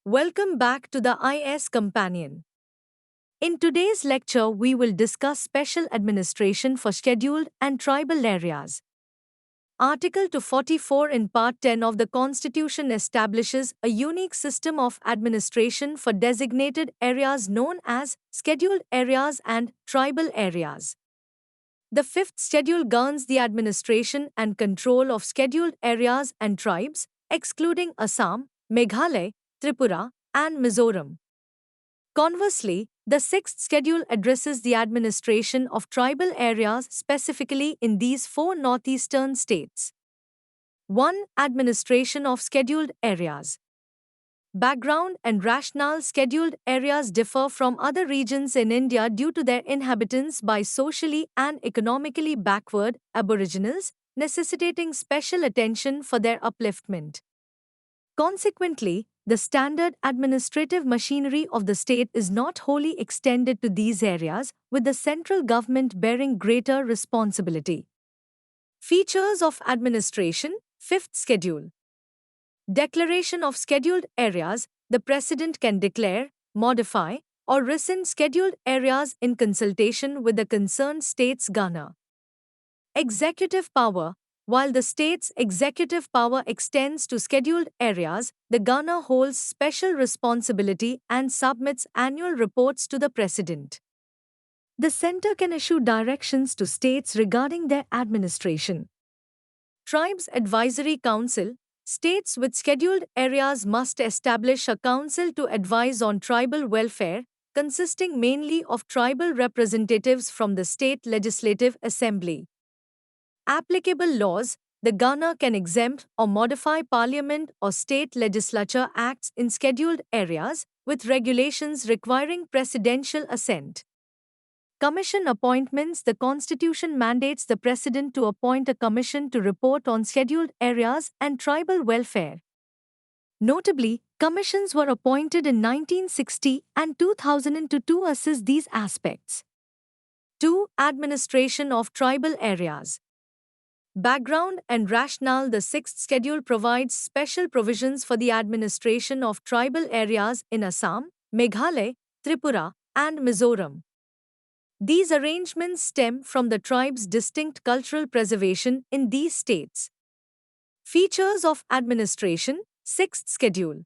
Welcome back to the IS Companion. In today's lecture, we will discuss special administration for scheduled and tribal areas. Article 244 in Part 10 of the Constitution establishes a unique system of administration for designated areas known as scheduled areas and tribal areas. The fifth schedule governs the administration and control of scheduled areas and tribes, excluding Assam, Meghalaya, Tripura, and Mizoram. Conversely, the sixth schedule addresses the administration of tribal areas specifically in these four northeastern states. 1. Administration of scheduled areas. Background and rationale. Scheduled areas differ from other regions in India due to their inhabitants by socially and economically backward aboriginals, necessitating special attention for their upliftment. Consequently, the standard administrative machinery of the state is not wholly extended to these areas, with the central government bearing greater responsibility. Features of administration. Fifth schedule. Declaration of scheduled areas. The President can declare, modify, or rescind scheduled areas in consultation with the concerned state's governor. Executive power. While the state's executive power extends to scheduled areas, the governor holds special responsibility and submits annual reports to the President. The center can issue directions to states regarding their administration. Tribes Advisory Council. States with scheduled areas must establish a council to advise on tribal welfare, consisting mainly of tribal representatives from the state legislative assembly. Applicable laws. The governor can exempt or modify parliament or state legislature acts in scheduled areas, with regulations requiring presidential assent. Commission appointments. The Constitution mandates the President to appoint a commission to report on scheduled areas and tribal welfare. Notably, commissions were appointed in 1960 and 2000 to assess these aspects. 2. Administration of tribal areas. Background and rationale. The sixth schedule provides special provisions for the administration of tribal areas in Assam, Meghalaya, Tripura, and Mizoram. These arrangements stem from the tribes' distinct cultural preservation in these states. Features of administration. Sixth schedule.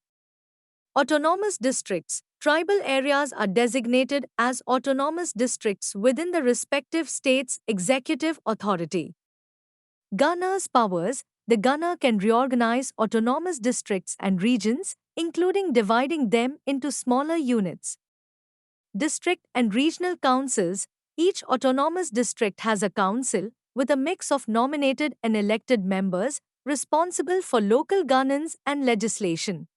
Autonomous districts. Tribal areas are designated as autonomous districts within the respective state's executive authority. Governor's powers. The governor can reorganize autonomous districts and regions, including dividing them into smaller units. District and regional councils. Each autonomous district has a council, with a mix of nominated and elected members, responsible for local governance and legislation.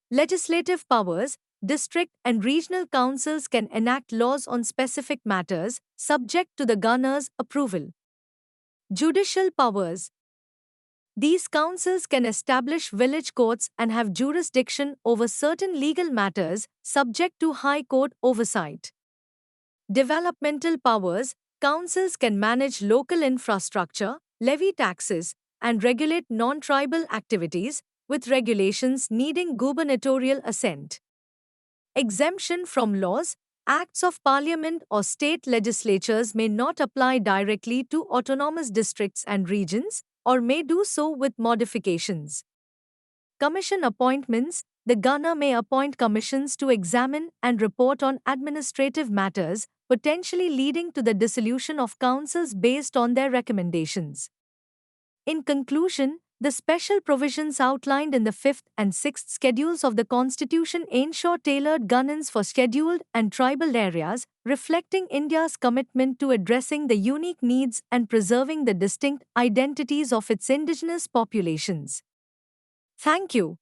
Legislative powers. District and regional councils can enact laws on specific matters, subject to the governor's approval. Judicial powers. These councils can establish village courts and have jurisdiction over certain legal matters, subject to High Court oversight. Developmental powers. Councils can manage local infrastructure, levy taxes, and regulate non-tribal activities, with regulations needing gubernatorial assent. Exemption from laws. Acts of Parliament or state legislatures may not apply directly to autonomous districts and regions, or may do so with modifications. Commission appointments. The governor may appoint commissions to examine and report on administrative matters, potentially leading to the dissolution of councils based on their recommendations. In conclusion, the special provisions outlined in the fifth and sixth schedules of the Constitution ensure tailored governance for scheduled and tribal areas, reflecting India's commitment to addressing the unique needs and preserving the distinct identities of its indigenous populations. Thank you.